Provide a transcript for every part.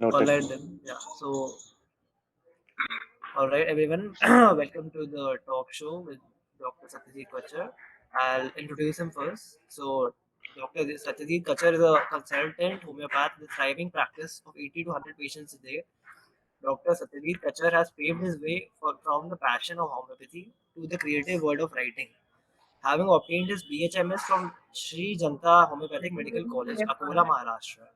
All Noted. right then. Yeah. So, all right, everyone. Welcome to the talk show with Dr. Satyajit Kuchar. I'll introduce him first. So, Dr. Satyajit Kuchar is a consultant homeopath with thriving practice of 80 to 100 patients a day. Dr. Satyajit Kuchar has paved his way from the passion of homeopathy to the creative world of writing. Having obtained his BHMS from Sri Janta Homeopathic Medical College, Akola, Maharashtra,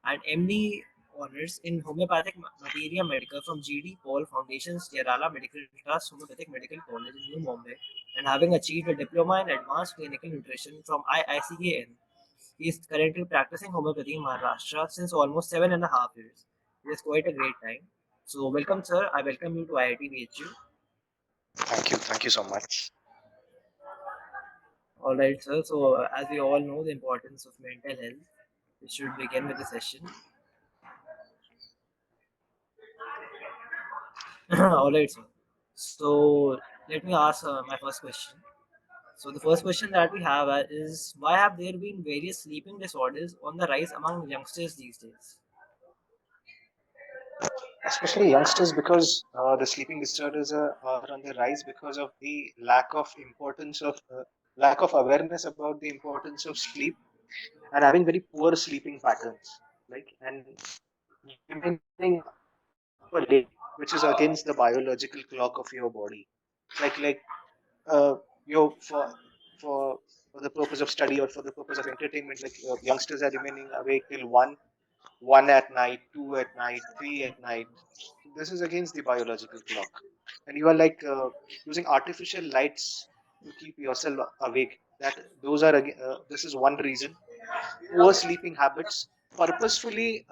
and MD honors in homeopathic materia medica from GD Paul Foundation's Kerala Medical Trust Homeopathic Medical College in New Mumbai, and having achieved a diploma in advanced clinical nutrition from IICAN. He is currently practicing homeopathy in Maharashtra since almost 7.5 years. It is quite a great time. So, welcome, sir. I welcome you to IIT BHU. Thank you. Thank you so much. All right, sir. So, as we all know, the importance of mental health, we should begin with the session. All right, sir. So, let me ask my first question. So, the first question that we have is why have there been various sleeping disorders on the rise among youngsters these days? Especially youngsters, because the sleeping disorders are on the rise because of the lack of awareness about the importance of sleep and having very poor sleeping patterns, like, and remaining up late, which is against the biological clock of your body. Like you for the purpose of study or for the purpose of entertainment, like youngsters are remaining awake till one at night, two at night, three at night. This is against the biological clock, and you are like using artificial lights to keep yourself awake. This is one reason. Poor sleeping habits, purposefully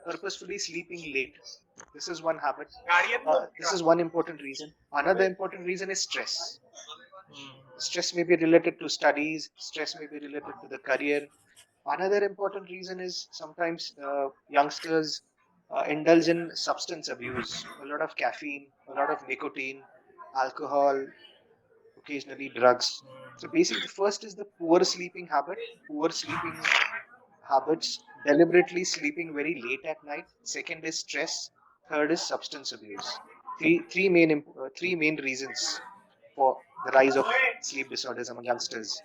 purposefully sleeping late. This is one habit. This is one important reason. Another important reason is stress. Stress may be related to studies. Stress may be related to the career. Another important reason is sometimes youngsters indulge in substance abuse, a lot of caffeine, a lot of nicotine, alcohol, occasionally drugs. So basically, the first is the poor sleeping habits, deliberately sleeping very late at night. Second is stress. Third is substance abuse. Three main reasons for the rise of sleep disorders among youngsters.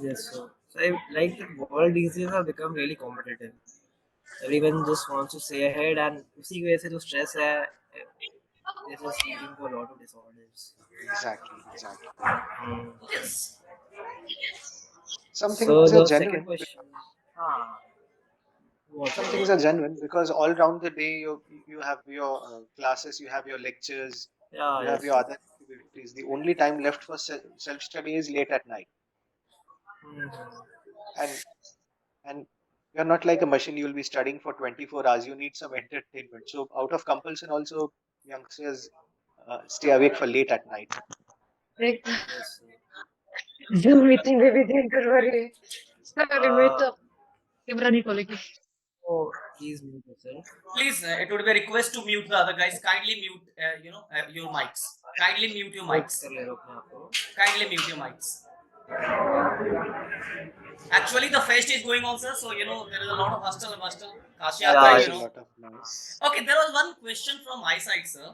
Yes, sir. So, like the world these days have become really competitive. Everyone just wants to stay ahead, and उसी की वजह से जो stress है, this is leading to a lot of disorders. Exactly. Yes. Some So things are the second genuine. question, ah, what? Some things are genuine because all around the day you have your classes, you have your lectures, Yeah, you have yes, your sir. other activities. The only time left for self study is late at night, Mhm. and and you're not like a machine. You will be studying for 24 hours. You need some entertainment. So out of compulsion, also youngsters stay awake for late at night. Like Yes, sir. Zoom meeting में भी दिन कर रहे हैं. Sorry, मैं Uh, तो camera नहीं खोलेगी. oh, please mute yourself. Please, it would be a request to mute the other guys. Kindly mute, your mics. Kindly mute your Mute mics. कर ले रहे हो अपने आप को. Kindly mute your mics. Actually, the fest is going on, sir. So there is a lot of hustle and bustle. Yeah, Kashiyatra, there Yeah, is you a know. lot of noise. Okay, there was one question from my side, sir.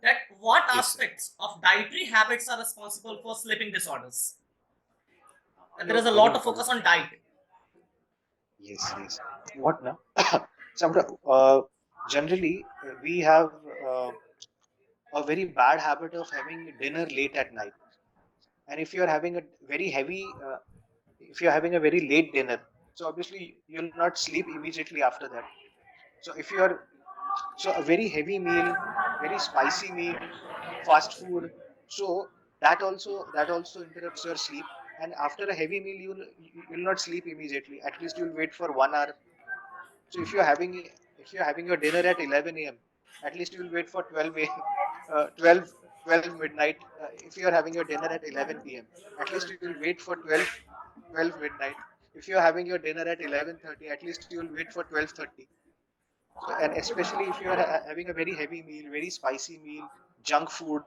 That what Yes, sir. aspects of dietary habits are responsible for sleeping disorders? And there is a Very lot of focus important. on diet. Yes. What now? Sometimes, generally, we have uh, a very bad habit of having dinner late at night. And if you're having a very heavy, if you're having a very late dinner, so obviously you'll not sleep immediately after that. So if you're so a very heavy meal, very spicy meal, fast food, so that also interrupts your sleep. And after a heavy meal, you'll not sleep immediately. At least you'll wait for 1 hour. So if you're having your dinner at 11 a.m., at least you'll wait for 12 midnight. If you're having your dinner at 11 p.m., at least you'll wait for 12 midnight. If you're having your dinner at 11:30, at least you'll wait for 12:30. So, and especially if you're having a very heavy meal, very spicy meal, junk food,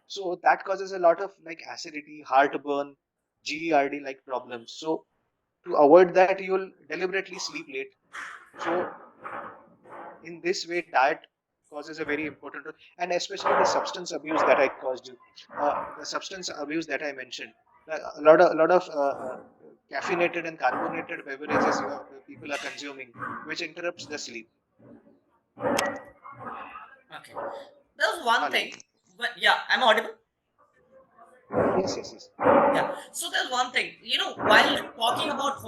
so that causes a lot of like acidity, heartburn, GERD like problems. So To avoid that, you'll deliberately sleep late. So in this way, diet causes a very important role, and especially the substance abuse that I caused you, the substance abuse that I mentioned. A lot of caffeinated and carbonated beverages people are consuming, which interrupts the sleep. Okay. There's one Hello. thing, but yeah, I'm audible. Yes, yes, yes. Yeah. So there's one thing, while talking about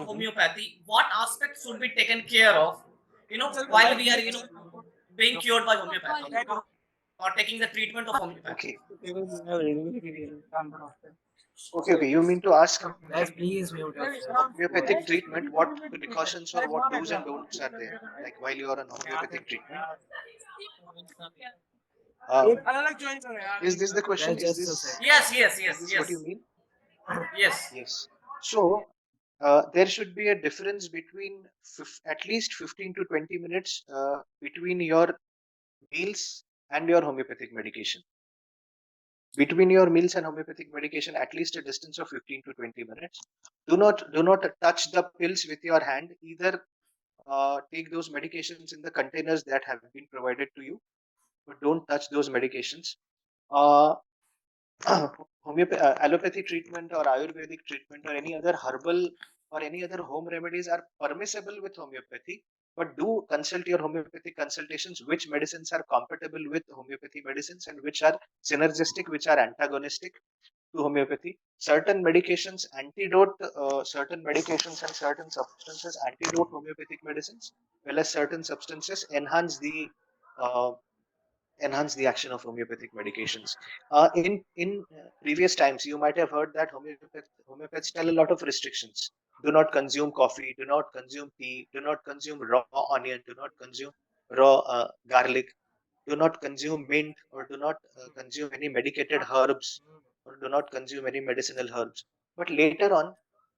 homeopathy, what aspects should be taken care of, while we are, being cured by homeopathy or taking the treatment of homeopathy. Okay. Okay. You mean to ask me Guys, please mute yourself. homeopathic treatment? What precautions or what do's and don'ts are there? Like while you are on homeopathic treatment, uh, is this the question? Guys, just a sec. Yes, yes, Is yes, this what you yes, mean? yes. Yes. So there should be a difference between at least 15 to 20 minutes between your meals and your homeopathic medication. Between your meals and homeopathic medication, at least a distance of 15 to 20 minutes. Do not touch the pills with your hand. Either take those medications in the containers that have been provided to you, but don't touch those medications. Uh, allopathy treatment or Ayurvedic treatment or any other herbal or any other home remedies are permissible with homeopathy, but do consult your homeopathic consultations which medicines are compatible with homeopathy medicines and which are synergistic, which are antagonistic to homeopathy. Certain medications and certain substances antidote homeopathic medicines, well as certain substances uh, enhance the action of homeopathic medications. In previous times, you might have heard that homeopaths tell a lot of restrictions. Do not consume coffee. Do not consume tea. Do not consume raw onion. Do not consume raw garlic. Do not consume mint, or do not consume any medicated herbs, or do not consume any medicinal herbs. But later on,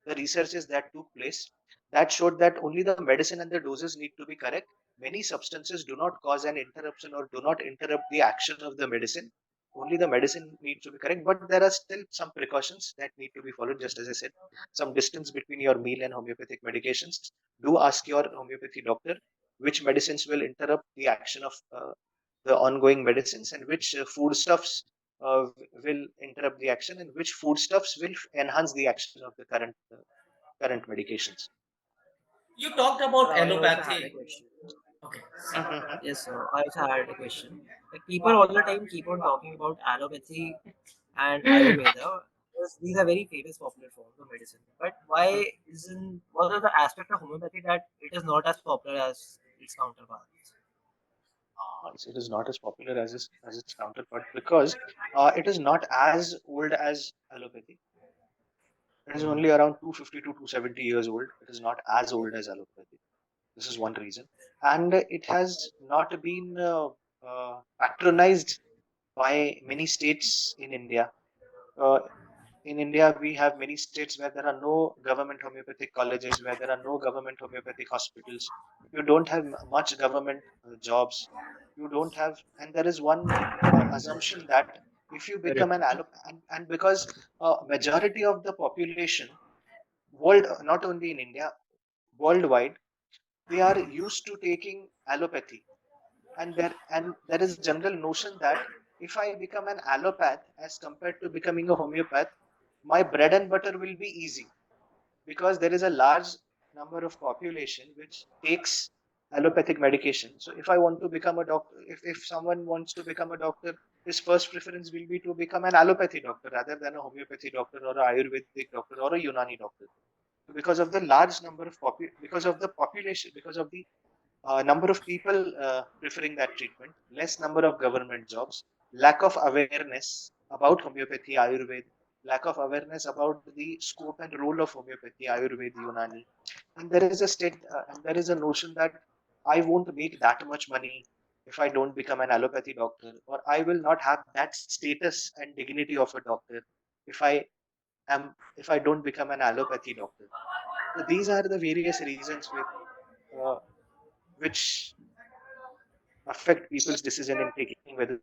the researches that took place that showed that only the medicine and the doses need to be correct. Many substances do not cause an interruption or do not interrupt the action of the medicine. Only the medicine needs to be correct, but there are still some precautions that need to be followed. Just as I said, some distance between your meal and homeopathic medications. Do ask your homeopathy doctor which medicines will interrupt the action of the ongoing medicines, and which foodstuffs will interrupt the action, and which foodstuffs will enhance the action of the current medications. You talked So about I also had a allopathy. question. Okay, see. Yes, sir. I also had a question. Like people all the time keep on talking about allopathy and Ayurveda because these are very famous popular forms of medicine. But why isn't what are the aspects of homeopathy that it is not as popular as its counterparts? It is not as popular as its counterpart because it is not as old as allopathy. It is only around 250 to 270 years old. It is not as old as allopathy. This is one reason. And it has not been patronized by many states in India. Uh, in India, we have many states where there are no government homeopathic colleges, where there are no government homeopathic hospitals. You don't have much government jobs. You don't have, and there is one assumption that if you become Correct. an and because majority of the population world, not only in India, worldwide, they are used to taking allopathy, and there is a general notion that if I become an allopath as compared to becoming a homeopath, my bread and butter will be easy because there is a large number of population which takes allopathic medication. So if I want to become a doctor, if someone wants to become a doctor, his first preference will be to become an allopathy doctor rather than a homeopathy doctor or a Ayurvedic doctor or a Unani doctor. Because of the large number of because of the population, because of the number of people preferring that treatment, less number of government jobs, lack of awareness about homeopathy, Ayurveda, lack of awareness about the scope and role of homeopathy, Ayurveda, Unani, and there is a notion that I won't make that much money if I don't become an allopathy doctor, or I will not have that status and dignity of a doctor if I don't become an allopathy doctor. So these are the various reasons uh, which affect people's decision in taking whether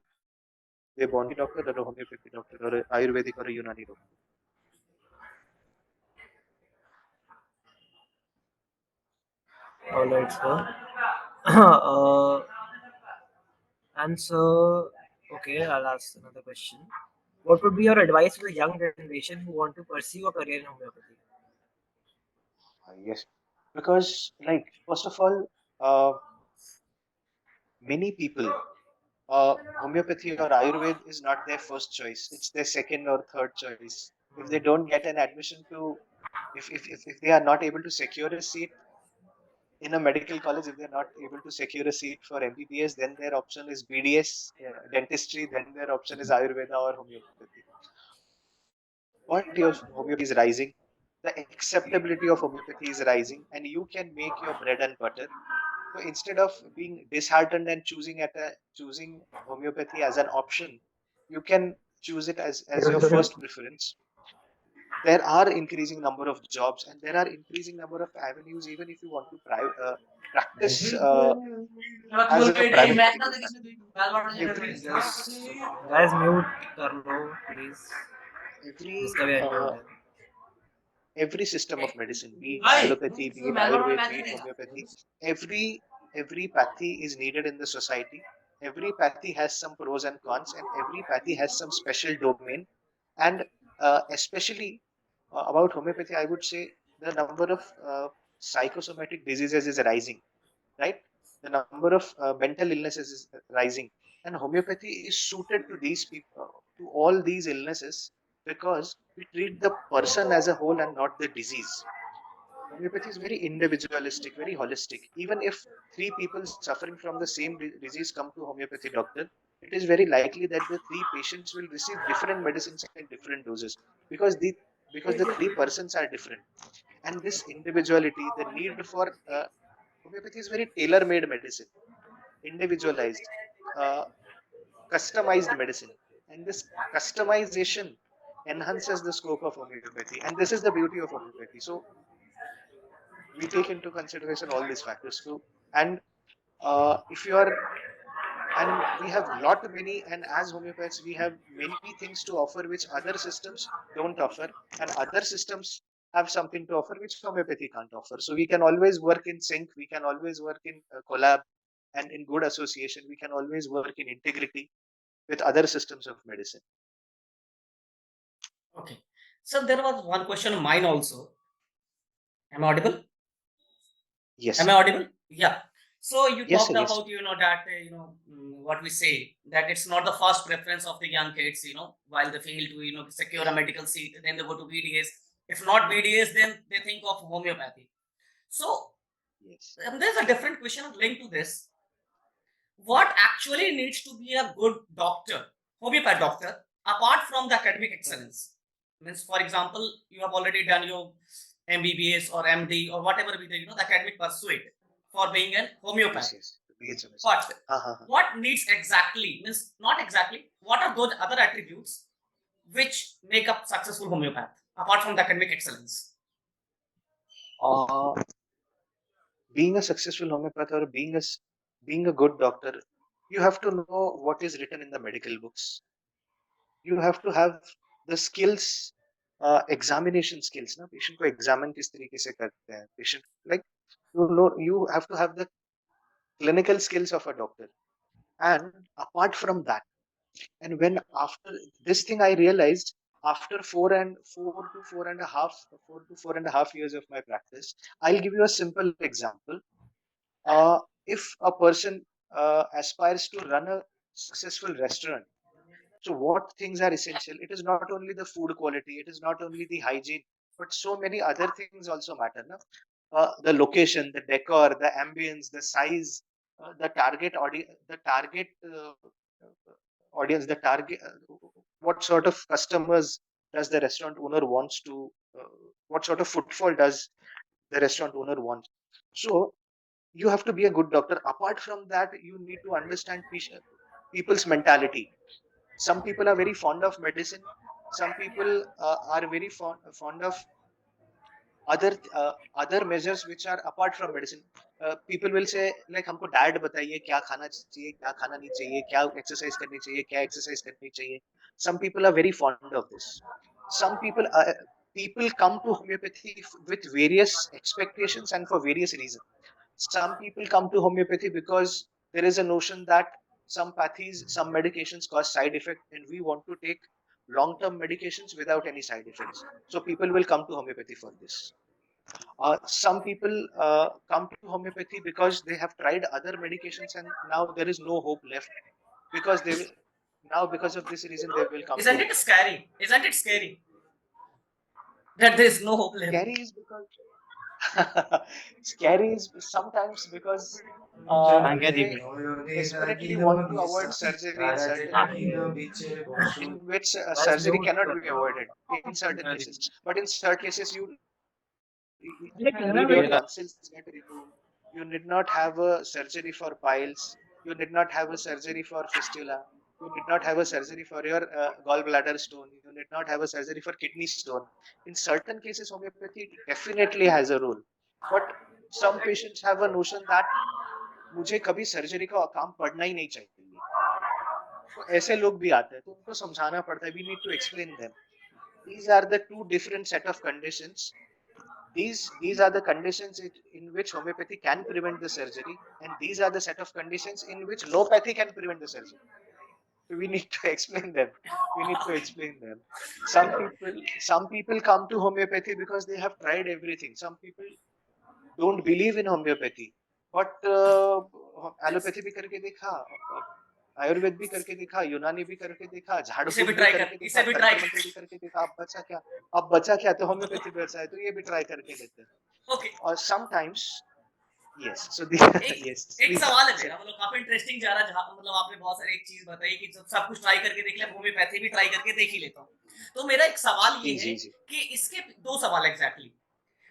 they want to become an allopathy doctor or a homeopathy doctor or a Ayurvedic or a Unani doctor. All right, sir. uh, and so, okay, I'll ask another question. What would be your advice to the young generation who want to pursue a career in homeopathy? Yes, because like first of all, uh, many people, homeopathy or Ayurveda is not their first choice. It's their second or third choice. If they don't get an admission to, if they are not able to secure a seat in a medical college, if they're not able to secure a seat for MBBS, then their option is BDS, dentistry, then their option is Ayurveda or homeopathy. Popularity of homeopathy is rising, the acceptability of homeopathy is rising, and you can make your bread and butter. So instead of being disheartened and choosing homeopathy as an option, you can choose it as your first preference. There are increasing number of jobs and there are increasing number of avenues, even if you want to practice as a private medical practice. Every Just guys, mute Carlo, please. every जिसका भी unmute है. every system of medicine, be it allopathy, be it Ayurveda, be it homeopathy, every pathy is needed in the society. Every pathy has some pros and cons, and every pathy has some special domain. And especially about homeopathy, I would say the number of psychosomatic diseases is rising, right? The number of mental illnesses is rising, and homeopathy is suited to these people, to all these illnesses, because we treat the person as a whole and not the disease. Homeopathy is very individualistic, very holistic. Even if three people suffering from the same disease come to homeopathy doctor, it is very likely that the three patients will receive different medicines in different doses, because the three persons are different. And this individuality, the need for homeopathy is very tailor-made medicine, individualized, uh, customized medicine, and this customization enhances the scope of homeopathy, and this is the beauty of homeopathy. So we take into consideration all these factors too. And if you are and we have lot many, and as homeopaths we have many things to offer which other systems don't offer, and other systems have something to offer which homeopathy can't offer. So we can always work in sync, we can always work in collab, and in good association we can always work in integrity with other systems of medicine. Okay. So there was one question of mine also. Am I audible? Am Yes, I audible? Yeah. So you yes, talked sir, yes. about that what we say, that it's not the first preference of the young kids. While they fail to secure a medical seat, then they go to BDS. If not BDS, then they think of homeopathy. So Yes, there's a different question linked to this. What actually needs to be a good doctor, homeopath doctor, apart from the academic excellence? Means, for example, you have already done your MBBS or MD or whatever be the academic pursuit for being an yes, homeopath. yes. BHMS. But Ha, ha, ha. what needs exactly, means not exactly, what are those other attributes which make up successful homeopath apart from the academic excellence? Uh, being a successful homeopath or being a good doctor, you have to know what is written in the medical books. You have to have the skills, examination skills ना, patient को examine किस तरीके से करते हैं, patient like you have to have the clinical skills of a doctor. And apart from that, and when after this thing I realized, after 4 to 4.5 years of my practice, I'll give you a simple example. If a person aspires to run a successful restaurant, so what things are essential? It is not only the food quality, it is not only the hygiene, but so many other things also matter. No? The location, the decor, the ambience, the size, the target audience, the target audience, the target, what sort of customers does the restaurant owner wants to, what sort of footfall does the restaurant owner want? So you have to be a good doctor. Apart from that, you need to understand people's mentality. Some people are very fond of medicine, some people are very fond of other measures which are apart from medicine. People will say like हमको diet बताइए, क्या खाना चाहिए, क्या खाना नहीं चाहिए, क्या exercise करनी चाहिए, क्या exercise करनी चाहिए. Some people are very fond of this. Some people come to homeopathy with various expectations and for various reasons. Some people come to homeopathy because there is a notion that some pathies, some medications cause side effect, and we want to take long-term medications without any side effects. So people will come to homeopathy for this. Some people come to homeopathy because they have tried other medications and now there is no hope left. Because they will now, because of this reason, they will come to Isn't it homeopathy. scary? Isn't it scary that there is no hope left? Scary is because scary is sometimes because they desperately want to avoid surgery in certain in which Guys, surgery mute. cannot be avoided in certain cases. But in certain cases, you Like, don't need your tonsils get removed. You need not have a surgery for piles. You need not have a surgery for fistula. You need not have a surgery for your gallbladder stone. You need not have a surgery for kidney stone. In certain cases, homeopathy definitely has a role. But some patients have a notion that मुझे कभी surgery का काम पड़ना ही नहीं चाहिए. तो ऐसे लोग भी आते हैं तो उनको समझाना पड़ता है. We need to explain them. These are the two different set of conditions. These are the conditions in which homeopathy can prevent the surgery, and these are the set of conditions in which allopathy can prevent the surgery. So we need to explain them. We need to explain them. Some people come to homeopathy because they have tried everything. Some people don't believe in homeopathy, but allopathy भी करके देखा, आयुर्वेद भी करके देखा, यूनानी भी करके देखा, झाड़ इसे फूक भी भी ट्राई कर, करके इसे देखा, भी ट्राई तंत्र मंत्र भी कर. करके देखा. अब बचा क्या तो होम्योपैथी बचा है, तो ये भी ट्राई करके लेते हैं. ओके, और समटाइम्स यस सो एक यस एक प्लीज सवाल है से मेरा, मतलब काफी इंटरेस्टिंग जा रहा है, जहाँ मतलब आपने बहुत सारी एक चीज बताई कि जब सब कुछ ट्राई करके देख लिया, होम्योपैथी भी ट्राई करके देख ही लेता हूँ. तो मेरा एक सवाल ये जी है जी जी कि इसके दो सवाल एग्जैक्टली.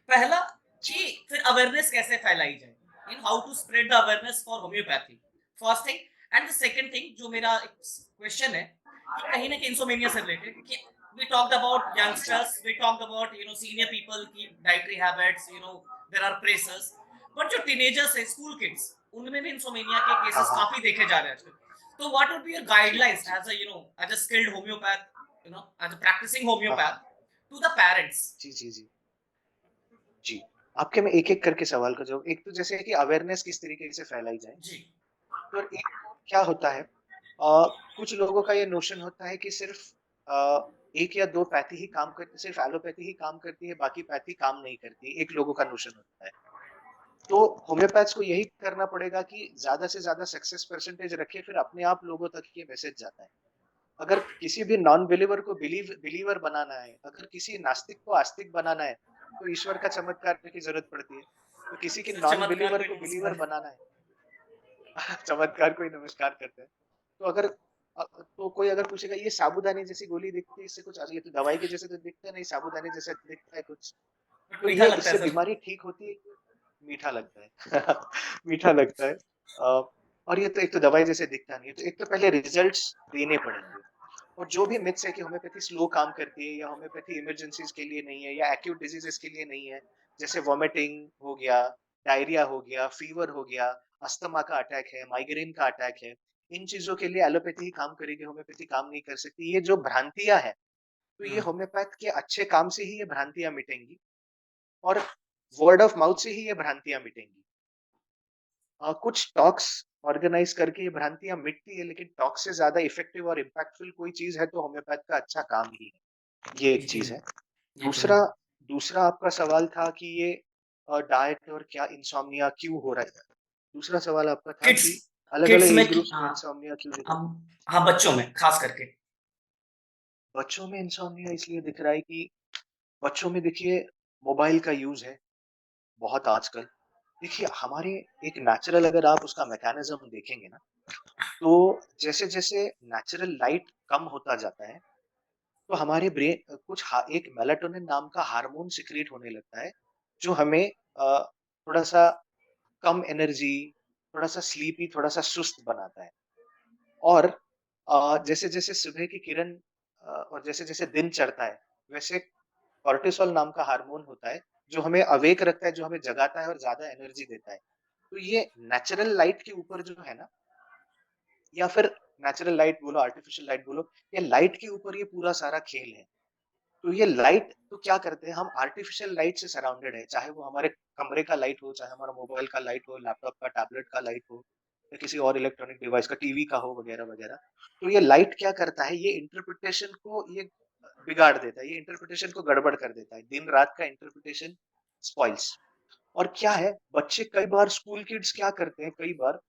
पहला जी कि फिर अवेयरनेस कैसे फैलाई जाए, in how to spread the awareness for homeopathy, first thing. And the second thing जो मेरा क्वेश्चन है कि कहीं ना कहीं इंसोमेनिया से रिलेटेड, कि we talked about ji youngsters, we talked about senior people की dietary habits, there are pressures, but जो teenagers है, school kids, उनमें भी इंसोमेनिया के हाँ केसेस हाँ काफी देखे जा रहे हैं आजकल. तो what would be your ji guidelines ji as a as a skilled homeopath, as a practicing हाँ हाँ homeopath to the parents? जी जी जी जी आपके मैं एक एक करके सवाल का जवाब. एक तो जैसे है कि अवेयरनेस किस तरीके से फैलाई जाए. जी. तो एक क्या होता है, कुछ लोगों का ये नोशन होता है कि सिर्फ एक या दो पैथी ही काम करती, सिर्फ एलोपैथी ही काम करती है, बाकी पैथी काम नहीं करती. एक लोगों का नोशन होता है. तो होम्योपैथ्स को यही करना पड़ेगा कि ज्यादा से ज्यादा सक्सेस परसेंटेज रखे, फिर अपने आप लोगों तक ये मैसेज जाता है. अगर किसी भी नॉन बिलीवर को बिलीवर बनाना है, अगर किसी नास्तिक को आस्तिक बनाना है, तो ईश्वर का चमत्कार की जरूरत पड़ती है. तो किसी के फिर नॉन चमत्कार बिलीवर कोई को बिलीवर नमस्कार. बनाना है, चमत्कार को ही नमस्कार करते हैं. तो अगर तो कोई अगर पूछेगा ये साबूदाने जैसी गोली दिखती है, इससे कुछ ये तो दवाई के जैसे तो दिखता नहीं, साबूदाने जैसा दिखता है कुछ, बट तो मीठा ये लगता है इससे सर. बीमारी ठीक होती है. मीठा लगता है. मीठा लगता है. और ये तो एक तो दवाई जैसे दिखता नहीं है, तो एक तो पहले रिजल्ट्स देने पड़ेंगे. और जो भी मिथ्स है कि होम्योपैथी स्लो काम करती है या होम्योपैथी इमरजेंसीज के लिए नहीं है या एक्यूट डिजीजेस के लिए नहीं है, जैसे वॉमिटिंग हो गया, डायरिया हो गया, फीवर हो गया, अस्थमा का अटैक है, माइग्रेन का अटैक है, इन चीजों के लिए एलोपैथी ही काम करेगी, होम्योपैथी काम नहीं कर सकती. ये जो भ्रांतियां है, तो ये होम्योपैथ के अच्छे काम से ही ये भ्रांतियां मिटेंगी, और वर्ड ऑफ माउथ से ही ये भ्रांतियां मिटेंगी. कुछ टॉक्स ऑर्गेनाइज करके ये भ्रांतियां मिटती है, लेकिन टॉक से ज्यादा इफेक्टिव और इम्पैक्टफुल कोई चीज है तो होम्योपैथ का अच्छा काम ही है. ये ये एक तो चीज है, है. ये तो है. दूसरा दूसरा आपका सवाल था कि ये डाइट और क्या इंसोम्निया क्यों हो रहा है. दूसरा सवाल आपका था किड्स, कि अलग अलग किड्स में एज ग्रुप्स में हाँ, इंसोम्निया क्यों दिख रहा है. अब हाँ बच्चों में खास करके. बच्चों में इंसोम्निया इसलिए दिख रहा है कि बच्चों में देखिए मोबाइल का यूज है बहुत आजकल. देखिए हमारे एक नेचुरल, अगर आप उसका मैकेनिज्म देखेंगे ना, तो जैसे जैसे नेचुरल लाइट कम होता जाता है, तो हमारे ब्रेन एक मेलाटोनिन नाम का हार्मोन सिक्रीट होने लगता है, जो हमें थोड़ा सा कम एनर्जी, थोड़ा सा स्लीपी, थोड़ा सा सुस्त बनाता है. और जैसे जैसे सुबह की किरण और जैसे जैसे दिन चढ़ता है, वैसे कॉर्टिसोल नाम का हार्मोन होता है जो हमें अवेक रखता है, जो हमें जगाता है और ज्यादा एनर्जी देता है. तो ये नेचुरल लाइट के ऊपर जो है ना, या फिर नेचुरल लाइट बोलो, आर्टिफिशियल लाइट बोलो, ये लाइट के ऊपर ये पूरा सारा खेल है. तो ये लाइट तो क्या करते हैं, हम आर्टिफिशियल लाइट से सराउंडेड है, चाहे वो हमारे कमरे का लाइट हो, चाहे हमारा मोबाइल का लाइट हो, लैपटॉप का, टैबलेट का लाइट हो, या किसी और इलेक्ट्रॉनिक डिवाइस का, टीवी का हो, वगैरह वगैरह, तो ये लाइट क्या करता है, ये इंटरप्रिटेशन को ये बिगाड़ देता है, ये इंटरप्रिटेशन को गड़बड़ कर देता है, दिन रात का इंटरप्रिटेशन स्पॉइल्स। और क्या है, बच्चे कई बार, स्कूल किड्स क्या करते हैं, कई बार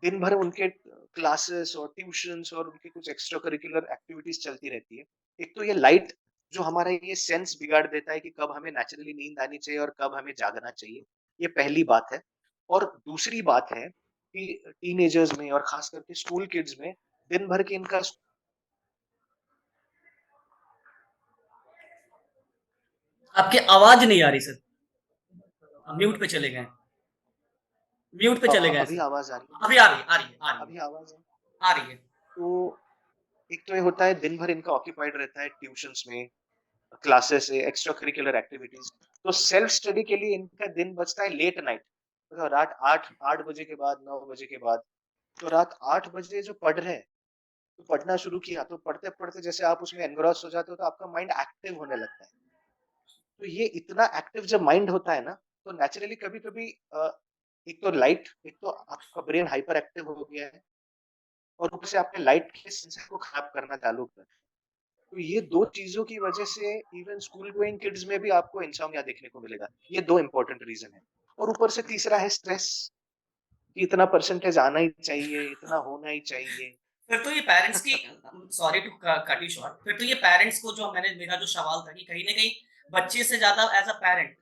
दिन भर उनके क्लासेस और ट्यूशंस और उनके कुछ एक्स्ट्रा करिकुलर एक्टिविटीज चलती रहती है। एक तो ये लाइट जो हमारा ये सेंस बिगाड़ देता है कि कब हमें नेचुरली नींद आनी चाहिए और कब हमें जागना चाहिए, ये पहली बात है। और दूसरी बात है कि टीनेजर्स में और खास करके स्कूल किड्स में दिन भर के इनका आपकी आवाज नहीं आ रही सर, म्यूट पे चले गए, म्यूट पे चले गए अभी सर। आवाज आ रही है? अभी आ रही है, आ रही है, आ रही है, अभी आवाज है? आ रही है। तो एक तो ये होता है दिन भर इनका ऑक्यूपाइड रहता है ट्यूशंस में, क्लासेस है, एक्स्ट्रा करिकुलर एक्टिविटीज, तो सेल्फ स्टडी के लिए इनका दिन बचता है लेट नाइट, मतलब रात आठ आठ बजे के बाद, 9 बजे के बाद। तो रात 8 बजे जो पढ़ रहे हैं, तो पढ़ना शुरू किया, तो पढ़ते पढ़ते जैसे आप उसमें एनग्रॉस हो जाते हो, तो आपका माइंड एक्टिव होने लगता है। तो ये इतना एक्टिव जब माइंड होता है ना, तो नेचुरली कभी कभी एक तो लाइट, एक तो आपका ब्रेन हाइपर एक्टिव हो गया है, और ऊपर से आपने लाइट के सेंसर को खराब करना चालू कर। तो ये दो चीजों की वजह से इवन स्कूल गोइंग किड्स में भी आपको इंसोम्निया देखने को मिलेगा। ये दो इंपॉर्टेंट रीजन है। और ऊपर से तीसरा है स्ट्रेस, कि इतना परसेंटेज आना ही चाहिए, इतना होना ही चाहिए। फिर तो ये पेरेंट्स की, sorry to cut you short, फिर तो ये पेरेंट्स को, जो मैंने, मेरा जो सवाल था कि कहीं ना कहीं बच्चे से ज्यादा एज अ पेरेंट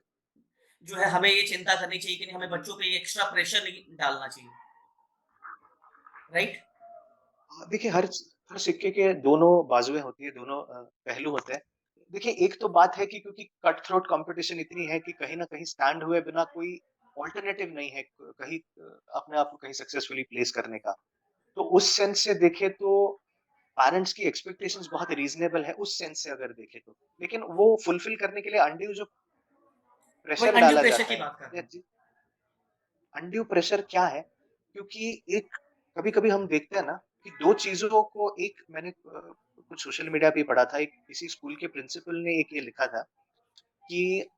जो है हमें ये चिंता करनी चाहिए कि नहीं, हमें बच्चों पे ये एक्स्ट्रा प्रेशर नहीं डालना चाहिए, राइट? देखिए, हर सिक्के के दोनों बाजुएं होती है, दोनों पहलू होते हैं। देखिए, एक तो बात है कि क्योंकि कट थ्रोट कंपटीशन इतनी है कि कहीं ना कहीं स्टैंड हुए बिना कोई ऑल्टरनेटिव नहीं है, कहीं अपने आप को कहीं सक्सेसफुली प्लेस करने का। तो उस सेंस से देखे तो पेरेंट्स की एक्सपेक्टेशंस बहुत रीजनेबल है, उस सेंस से अगर देखे तो। लेकिन वो फुलफिल करने के लिए अनड्यू जो वही प्रेशर अनड्यू डाला प्रेशर जाता की है, बात कर रहा या हूँ। अनड्यू प्रेशर क्या है, क्योंकि एक कभी कभी हम देखते हैं ना कि दो चीजों को, एक मैंने कुछ सोशल मीडिया पे पढ़ा था, एक किसी स्कूल के प्रिंसिपल ने एक ये लिखा था कि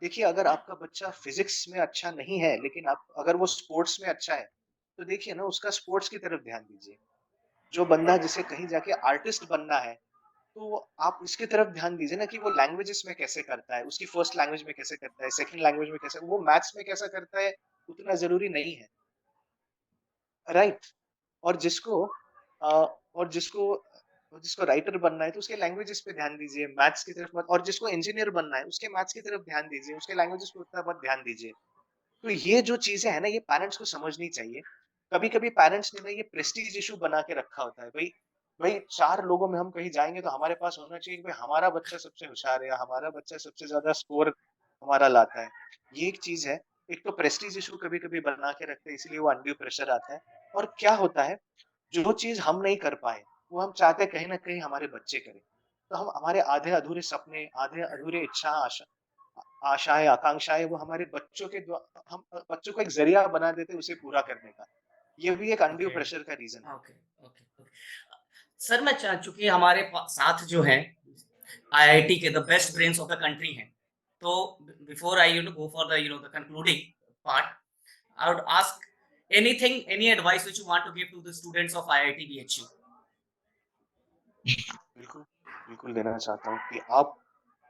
देखिए, अगर आपका बच्चा फिजिक्स में अच्छा नहीं है, लेकिन आप अगर वो स्पोर्ट्स में अच्छा है, तो देखिए ना, उसका स्पोर्ट्स की तरफ ध्यान दीजिए। जो बंदा जिसे कहीं जाके आर्टिस्ट बनना है, तो आप उसकी तरफ ध्यान दीजिए ना, कि वो लैंग्वेजेस में कैसे करता है, उसकी फर्स्ट लैंग्वेज में कैसे करता है, सेकंड लैंग्वेज में कैसे, वो मैथ्स में कैसा करता है, उतना जरूरी नहीं है, राइट? और जिसको और जिसको राइटर बनना है, तो उसके लैंग्वेजेस पे ध्यान दीजिए, मैथ्स की तरफ मत। और जिसको इंजीनियर बनना है, उसके मैथ्स की तरफ ध्यान दीजिए, उसके लैंग्वेजेस पे उतना मत ध्यान दीजिए। तो ये जो चीजें है ना, ये पेरेंट्स को समझनी चाहिए। कभी कभी पेरेंट्स ने ना ये प्रेस्टीज इशू बना के रखा होता है, भाई भाई, चार लोगों में हम कहीं जाएंगे तो हमारे पास होना चाहिए कि भाई हमारा बच्चा सबसे होशियार है, या हमारा बच्चा सबसे ज्यादा स्कोर हमारा लाता है। ये एक चीज है। एक तो प्रेस्टीज इशू कभी कभी बना के रखते हैं, इसलिए वो अनड्यू प्रेशर आता है। और क्या होता है, जो चीज हम नहीं कर पाए, वो हम चाहते हैं कहीं ना कहीं हमारे बच्चे करें। तो हम हमारे आधे अधूरे सपने, आधे अधूरे इच्छा, आशाएं, आकांक्षाएं, वो हमारे बच्चों के हम बच्चों को एक जरिया बना देते हैं उसे पूरा करने का। ये भी एक अनड्यू ओके, प्रेशर का रीजन है। Okay, okay, okay. सर मैं चूंकि हमारे साथ जो है आईआईटी के the best brains of the country हैं, तो before I go for the the concluding part, I would ask anything, any advice which you want to give to the students of IIT BHU. बिल्कुल, बिल्कुल देना चाहता हूँ कि आप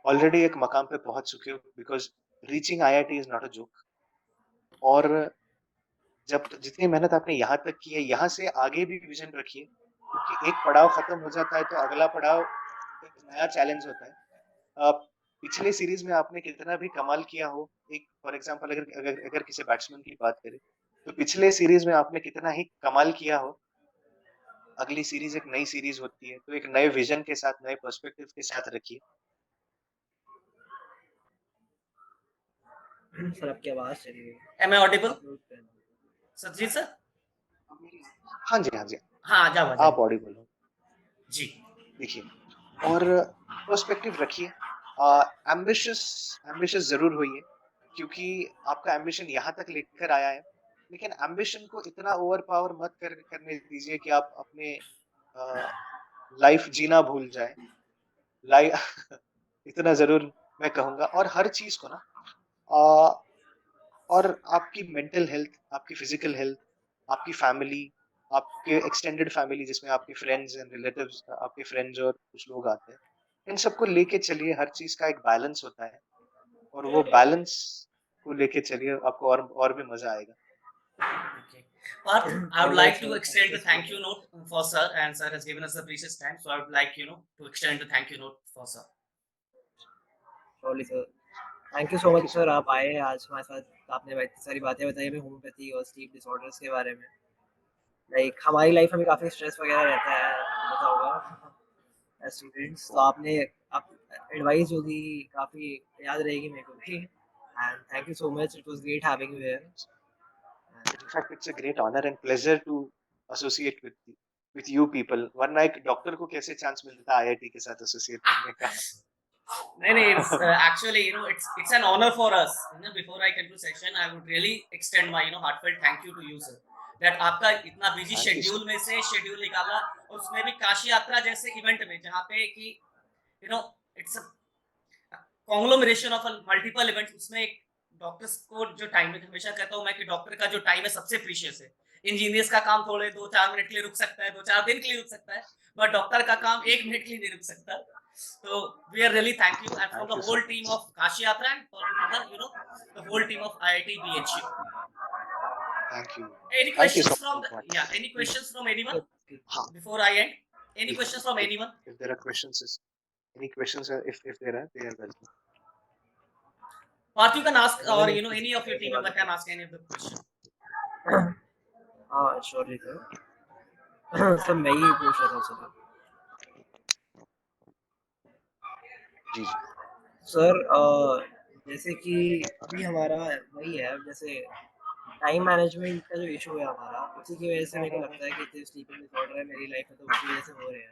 already एक मकाम पे पहुंच चुके हो, because reaching IIT is not a joke. और जब जितनी मेहनत आपने यहाँ तक की है, यहाँ से आगे भी विजन रखिए, क्योंकि एक पड़ाव खत्म हो जाता है तो अगला पड़ाव एक नया चैलेंज होता है। आप पिछले सीरीज में आपने कितना भी कमाल किया हो, एक फॉर एग्जांपल, अगर अगर अगर किसी बैट्समैन की बात करें, तो पिछले सीरीज में आपने कितना ही कमाल किया हो, अगली सीरीज एक नई सीरीज होती है, तो एक नए विजन के साथ, नए पर्सपेक्टिव के साथ रखिए। सर आपकी आवाज चली गई। Am I audible? आप म्यूट पे हैं। सतजीत सर? हाँ जी, हाँ जी, हाँ, आ जाओ, आ जाओ आप ऑडिबल हो। जी। देखिए, और पर्सपेक्टिव रखिए, एम्बिशियस एम्बिशियस जरूर होइए, क्योंकि आपका एम्बिशन यहाँ तक लेकर आया है। लेकिन एम्बिशन को इतना ओवर पावर मत करने दीजिए कि आप अपने लाइफ जीना भूल जाए। लाइफ इतना जरूर मैं कहूंगा। और हर चीज को ना, और आपकी मेंटल हेल्थ, आपकी फिजिकल हेल्थ, आपकी फैमिली, आपके एक्सटेंडेड फैमिली जिसमें आपके फ्रेंड्स एंड रिलेटिव्स, आपके फ्रेंड्स और कुछ लोग आते हैं, इन सबको लेके चलिए। हर चीज का एक बैलेंस होता है, और वो बैलेंस को लेके चलिए, आपको और भी मजा आएगा। Okay. Parth, I would All right, like to sir. Thank extend you the so thank you much. note for sir, and sir has given us the precious time. So I would like, to extend the thank you note for sir. Surely, sir. Thank you so thank much you so sir, much. आप आए आज हमारे साथ। आपने इतनी सारी बातें बताई हमें होम्योपैथी और स्लीप डिसऑर्डर्स के बारे में। लाइक हमारी लाइफ में काफ़ी स्ट्रेस वगैरह रहता है, आपको पता होगा एज स्टूडेंट्स। तो आपने आप एडवाइस जो दी काफ़ी याद रहेगी मेरे को भी। And thank you so much, it was great having you here. In fact, it's a great honor and pleasure to associate with you people. वरना एक डॉक्टर को कैसे चांस मिलता है आईआईटी के साथ एसोसिएट करने का? No, no, it's actually, it's an honor for us. Before I conclude session, I would really extend my, heartfelt thank you to you, sir. That आपका इतना busy thank you so schedule में से schedule निकाला, और उसमें भी काशी यात्रा जैसे इवेंट में, जहाँ पे कि इट्स कॉन्ग्लोमरेशन ऑफ मल्टीपल इवेंट्स, उसमें एक डॉक्टर्स को जो टाइम है, हमेशा कहता हूँ मैं कि डॉक्टर का जो टाइम है सबसे प्रीशियस है। इंजीनियर्स का काम थोड़े 2-4 मिनट के लिए रुक सकता है, 2-4 दिन के लिए रुक सकता है, बट डॉक्टर का काम 1 मिनट के लिए नहीं रुक सकता। So we are really thank you, and from thank the you so whole team much. of Kashiyatra, and from the whole team of IIT BHU. Thank you. Any thank you questions so from much. any questions from anyone हाँ, before I end? Any बिल्कुल। questions from if anyone? if there are questions, any questions, if there are, they are welcome. Parth, you can ask, or anyone if किसी any को of your करने team member वाला can ask any of the question. तो हाँ surely sir. सब मैं ही पूछ रहा था सर। जी जी। सर जैसे कि अभी हमारा वही है, जैसे टाइम मैनेजमेंट का जो इशू है हमारा, उसी की वजह से मेरे को लगता है कि जो स्लीपिंग डिसऑर्डर है मेरी लाइफ में, तो उसी वजह से हो रहे हैं।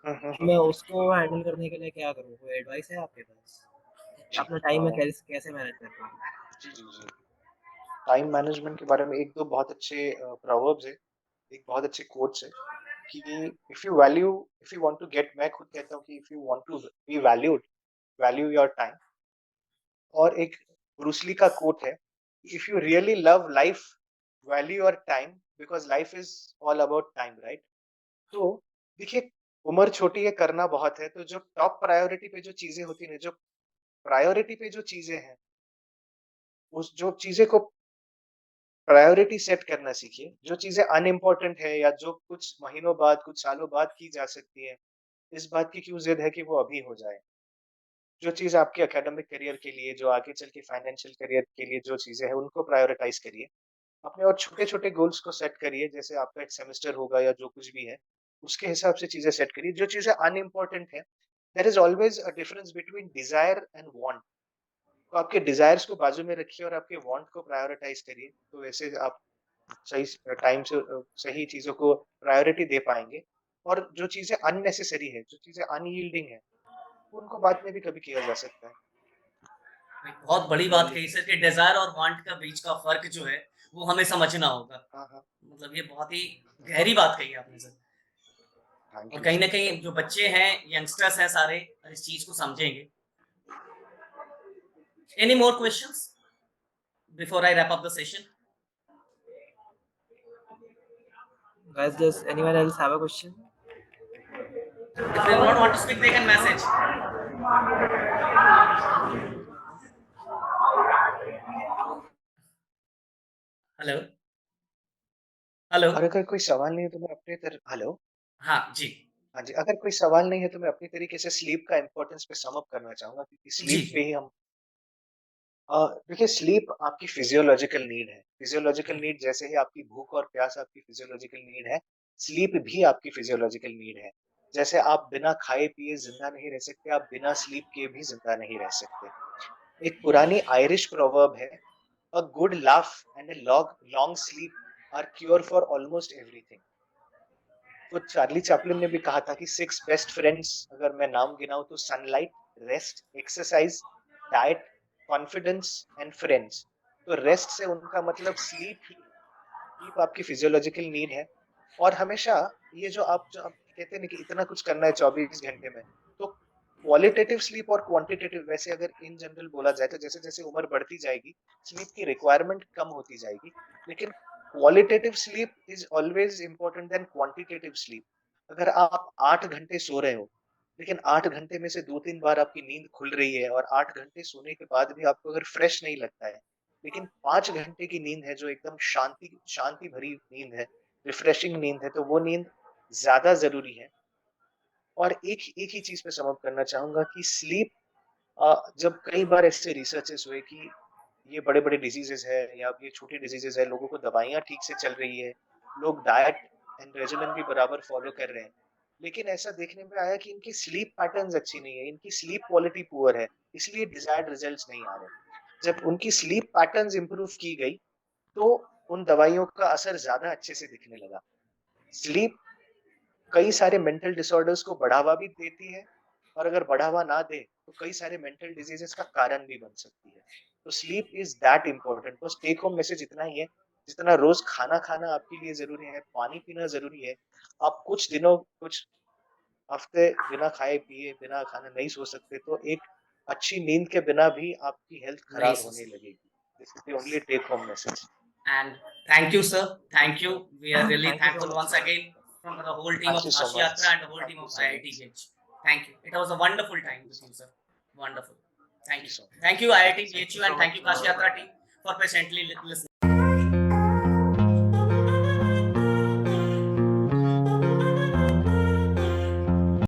तो मैं उसको हैंडल करने के लिए क्या करूँ, कोई एडवाइस है आपके पास? जी अपना टाइम में कैसे कैसे मैनेज करता हूँ? जी जी जी। टाइम मैनेजमेंट के बारे में एक दो बहुत अच्छे प्रोवर्ब्स है, एक बहुत अच्छे कोट्स है कि if you want to get, मैं खुद कहता हूँ कि if you want to be valued, value your time. और एक ब्रूसली का कोट है, if you really love life, value your time, because life is all about time, right? तो देखिए, उम्र छोटी है, करना बहुत है, तो जो टॉप प्रायोरिटी पे जो चीजें होती हैं, जो प्रायोरिटी पे जो चीजें हैं, उस जो चीजें को प्रायोरिटी सेट करना सीखिए। जो चीजें अनइम्पोर्टेंट है या जो कुछ महीनों बाद, कुछ सालों बाद की जा सकती है, इस बात की क्यों जिद है कि वो अभी हो जाए। जो चीज आपके एकेडमिक करियर के लिए, जो आगे चल के फाइनेंशियल करियर के लिए जो चीजें हैं, उनको प्रायोरिटाइज करिए अपने, और छोटे छोटे गोल्स को सेट करिए। जैसे आपका एक सेमेस्टर होगा या जो कुछ भी है, उसके हिसाब से चीजें सेट करिए। जो चीजें अनइम्पोर्टेंट है, there is always a difference between desire and want. तो आपके डिजायर्स को बाजू में रखिए और आपके वांट को प्रायोरिटाइज करिए, तो वैसे आप सही टाइम से सही चीजों को प्रायोरिटी दे पाएंगे। और जो चीजें अननेसेसरी है, जो चीजें अनयील्डिंग है, उनको बाद में भी कभी किया जा सकता है। बहुत बड़ी बात श्योरली कही सर। सर कि डिजायर और वांट का बीच का फर्क जो है वो हमें समझना होगा। हाँ हाँ। मतलब ये बहुत ही गहरी बात कही आपने सर। थैंक और यू कहीं सो ना मच। कहीं जो बच्चे हैं, यंगस्टर्स हैं सारे, इस चीज को समझेंगे। Any more questions before I wrap up the session? Guys, does anyone else have a question? If they do not want to speak, they can message. Hello hello. और अगर कोई सवाल नहीं है तो मैं अपने हेलो। हाँ जी। हाँ जी, अगर कोई सवाल नहीं है तो मैं अपनी तरीके से स्लीप का इम्पोर्टेंस पे सम अप करना चाहूंगा, क्योंकि जी स्लीप जी। पे ही हम देखिए, स्लीप आपकी फिजियोलॉजिकल नीड है। फिजियोलॉजिकल नीड जैसे ही आपकी भूख और प्यास आपकी फिजियोलॉजिकल नीड है, स्लीप भी आपकी फिजियोलॉजिकल नीड है। जैसे आप बिना खाए पिए जिंदा नहीं रह सकते, आप बिना स्लीप के भी जिंदा नहीं रह सकते। एक पुरानी आयरिश प्रोवर्ब है, a good laugh and a long sleep are cure for almost everything. तो चार्ली चैपलिन ने भी कहा था कि 6 बेस्ट फ्रेंड्स, अगर मैं नाम गिनाऊं तो sunlight, rest, exercise, diet, confidence and friends. तो रेस्ट से उनका मतलब स्लीप ही, स्लीप आपकी फिजियोलॉजिकल नीड है। और हमेशा ये जो आप कहते हैं ना कि इतना कुछ करना है 24 घंटे में, तो क्वालिटेटिव स्लीप और क्वांटिटेटिव, वैसे अगर इन जनरल बोला जाए तो जैसे जैसे उम्र बढ़ती जाएगी स्लीप की रिक्वायरमेंट कम होती जाएगी, लेकिन qualitative sleep is always important then quantitative sleep. अगर आप 8 घंटे सो रहे हो, लेकिन 8 घंटे में से 2-3 बार आपकी नींद खुल रही है और 8 घंटे सोने के बाद भी आपको अगर फ्रेश नहीं लगता है, लेकिन 5 घंटे की नींद है जो एकदम शांति शांति भरी नींद है, रिफ्रेशिंग नींद है, तो वो नींद ज्यादा जरूरी है। और एक ही चीज पे समअप करना चाहूंगा कि स्लीप, जब कई बार ऐसे रिसर्चेस हुए कि ये बड़े बड़े डिजीजेस है या ये छोटे डिजीजेस है, लोगों को दवाइयां ठीक से चल रही है, लोग डाइट एंड रेजिमेंट भी बराबर फॉलो कर रहे हैं, लेकिन ऐसा देखने में आया कि इनकी स्लीप पैटर्न्स अच्छी नहीं है, इनकी स्लीप क्वालिटी पुअर है, इसलिए डिजायर्ड रिजल्ट्स नहीं आ रहे। जब उनकी स्लीप पैटर्न्स इंप्रूव की गई तो उन दवाइयों का असर ज्यादा अच्छे से दिखने लगा। स्लीप कई सारे मेंटल डिसऑर्डर्स को बढ़ावा भी देती है, और अगर बढ़ावा ना दे तो कई सारे मेंटल डिजीजेस का कारण भी बन सकती है। तो स्लीप इज दैट इम्पोर्टेंट। बस टेक होम मैसेज इतना ही है, जितना रोज खाना खाना आपके लिए जरूरी है, पानी पीना जरूरी है, आप कुछ दिनों कुछ हफ्ते बिना खाए पिए बिना खाना नहीं सो सकते, तो एक अच्छी नींद के बिना भी आपकी हेल्थ नहीं खराब सो होने सकते। लगेगी। This is the only take home message. And thank you, sir. Thank you. We are really Thank you so thankful much, once sir. again from the whole team thank of you so much. Kashiyatra and the whole thank team you of so IIT much. BHU. Thank you. It was a wonderful time thank you with so you, much. sir. Wonderful. थैंk Thank you you. so much। Thank you, thank IIT you. Thank you BHU, so and thank much, you, sir. Kashiyatra team, for patiently listening.